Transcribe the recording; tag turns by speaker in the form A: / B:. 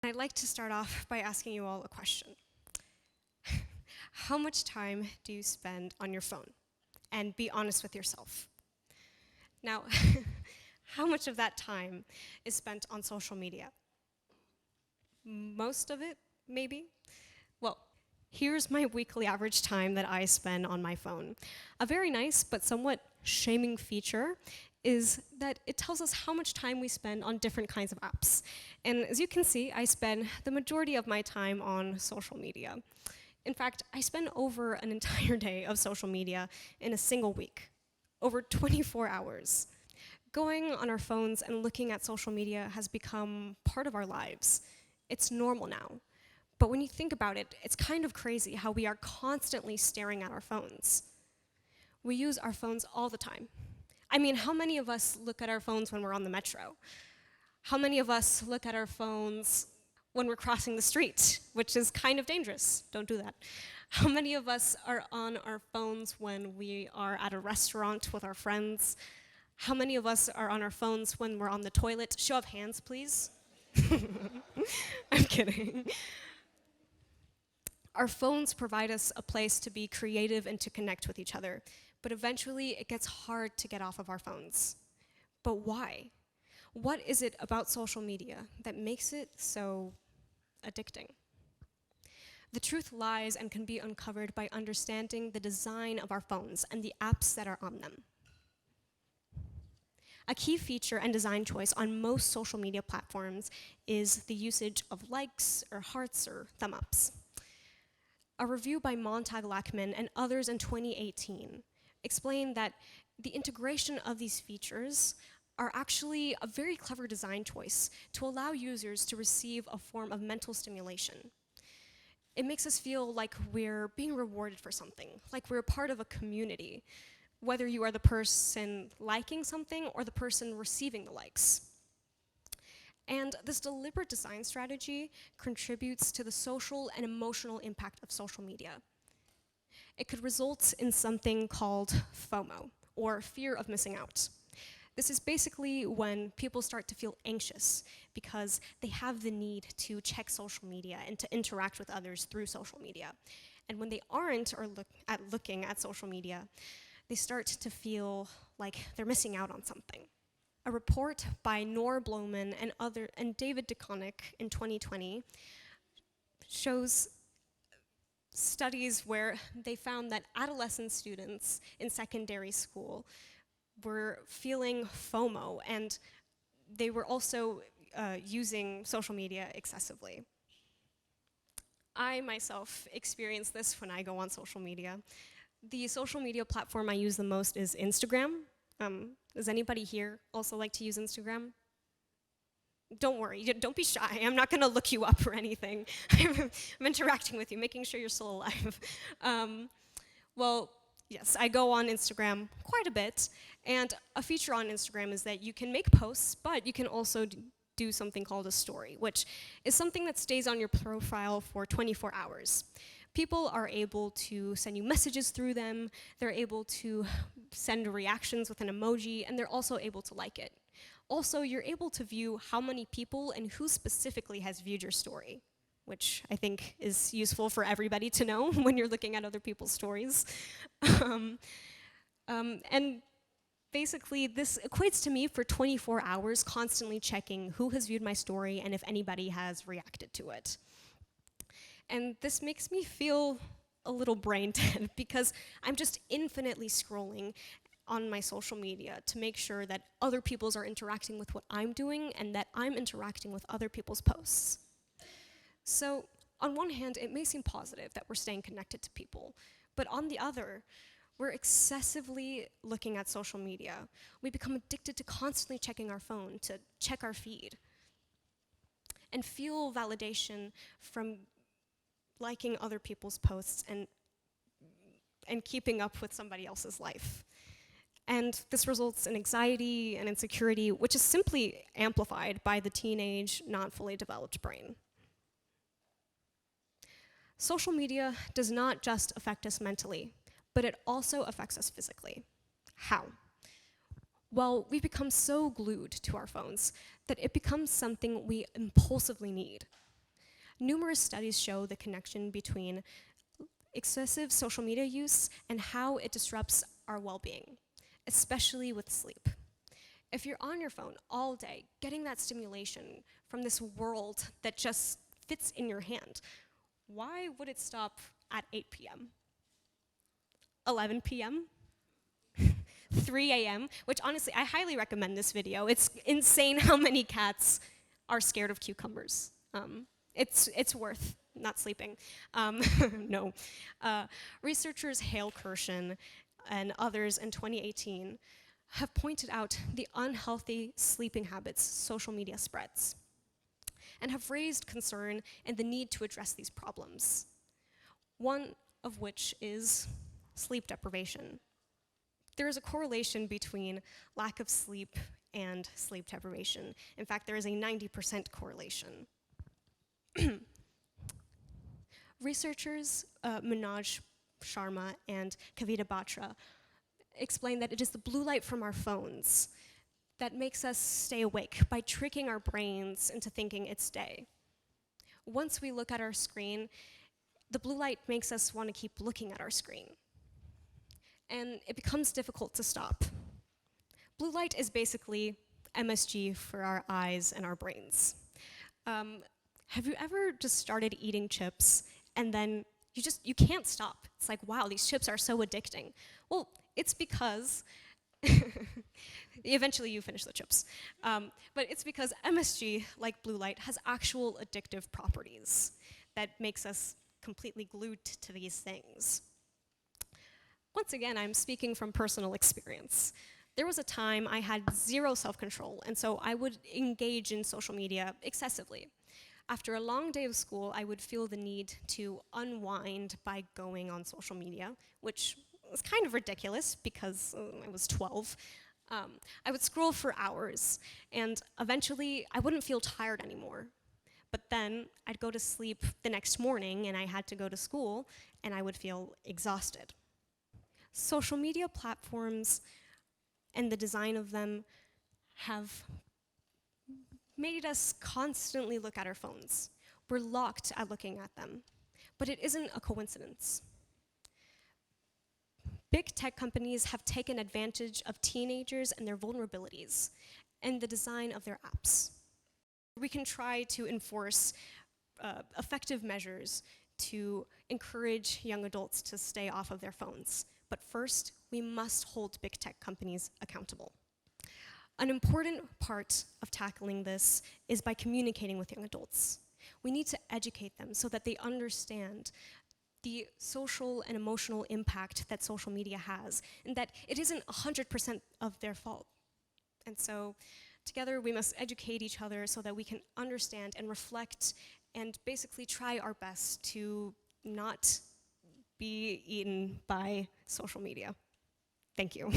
A: I'd like to start off by asking you all a question. How much time do you spend on your phone? And be honest with yourself. Now, how much of that time is spent on social media? Most of it, maybe? Well, here's my weekly average time that I spend on my phone. A very nice but somewhat shaming feature is that it tells us how much time we spend on different kinds of apps. And as you can see, I spend the majority of my time on social media. In fact, I spend over an entire day of social media in a single week, over 24 hours. Going on our phones and looking at social media has become part of our lives. It's normal now. But when you think about it, it's kind of crazy how we are constantly staring at our phones. We use our phones all the time. I mean, how many of us look at our phones when we're on the metro? How many of us look at our phones when we're crossing the street, which is kind of dangerous? Don't do that. How many of us are on our phones when we are at a restaurant with our friends? How many of us are on our phones when we're on the toilet? Show of hands, please. I'm kidding. Our phones provide us a place to be creative and to connect with each other, but eventually it gets hard to get off of our phones. But why? What is it about social media that makes it so addicting? The truth lies and can be uncovered by understanding the design of our phones and the apps that are on them. A key feature and design choice on most social media platforms is the usage of likes or hearts or thumb ups. A review by Montag Lachman and others in 2018 explained that the integration of these features are actually a very clever design choice to allow users to receive a form of mental stimulation. It makes us feel like we're being rewarded for something, like we're part of a community, whether you are the person liking something or the person receiving the likes. And this deliberate design strategy contributes to the social and emotional impact of social media. It could result in something called FOMO, or fear of missing out. This is basically when people start to feel anxious because they have the need to check social media and to interact with others through social media. And when they aren't looking at social media, they start to feel like they're missing out on something. A report by Nora Bloman and David DeConnick in 2020 shows studies where they found that adolescent students in secondary school were feeling FOMO, and they were also using social media excessively. I myself experience this when I go on social media. The social media platform I use the most is Instagram. Does anybody here also like to use Instagram? Don't worry, don't be shy. I'm not going to look you up or anything. I'm interacting with you, making sure you're still alive. Well, yes, I go on Instagram quite a bit, and a feature on Instagram is that you can make posts, but you can also do something called a story, which is something that stays on your profile for 24 hours. People are able to send you messages through them, they're able to send reactions with an emoji, and they're also able to like it. Also, you're able to view how many people and who specifically has viewed your story, which I think is useful for everybody to know when you're looking at other people's stories. And basically, this equates to me for 24 hours constantly checking who has viewed my story and if anybody has reacted to it. And this makes me feel a little brain dead because I'm just infinitely scrolling on my social media to make sure that other people are interacting with what I'm doing and that I'm interacting with other people's posts. So on one hand, it may seem positive that we're staying connected to people, but on the other, we're excessively looking at social media. We become addicted to constantly checking our phone, to check our feed, and feel validation from liking other people's posts and keeping up with somebody else's life. And this results in anxiety and insecurity, which is simply amplified by the teenage, not fully developed brain. Social media does not just affect us mentally, but it also affects us physically. How? Well, we become so glued to our phones that it becomes something we impulsively need. Numerous studies show the connection between excessive social media use and how it disrupts our well-being, especially with sleep. If you're on your phone all day, getting that stimulation from this world that just fits in your hand, why would it stop at 8 p.m., 11 p.m., 3 a.m., which honestly, I highly recommend this video. It's insane how many cats are scared of cucumbers. It's worth not sleeping. No. Researchers Hale Kirshen and others in 2018 have pointed out the unhealthy sleeping habits social media spreads and have raised concern and the need to address these problems, one of which is sleep deprivation. There is a correlation between lack of sleep and sleep deprivation. In fact, there is a 90% correlation. Researchers Manoj Sharma and Kavita Batra explain that it is the blue light from our phones that makes us stay awake by tricking our brains into thinking it's day. Once we look at our screen, the blue light makes us want to keep looking at our screen. And it becomes difficult to stop. Blue light is basically MSG for our eyes and our brains. Have you ever just started eating chips and then you can't stop? It's like, wow, these chips are so addicting. Well, it's because eventually you finish the chips. But it's because MSG, like blue light, has actual addictive properties that makes us completely glued to these things. Once again, I'm speaking from personal experience. There was a time I had zero self-control, and so I would engage in social media excessively. After a long day of school, I would feel the need to unwind by going on social media, which was kind of ridiculous because I was 12. I would scroll for hours, and eventually I wouldn't feel tired anymore. But then I'd go to sleep the next morning, and I had to go to school, and I would feel exhausted. Social media platforms and the design of them have made us constantly look at our phones. We're locked at looking at them. But it isn't a coincidence. Big tech companies have taken advantage of teenagers and their vulnerabilities and the design of their apps. We can try to enforce effective measures to encourage young adults to stay off of their phones. But first, we must hold big tech companies accountable. An important part of tackling this is by communicating with young adults. We need to educate them so that they understand the social and emotional impact that social media has, and that it isn't 100% of their fault. And so, together we must educate each other so that we can understand and reflect and basically try our best to not be eaten by social media. Thank you.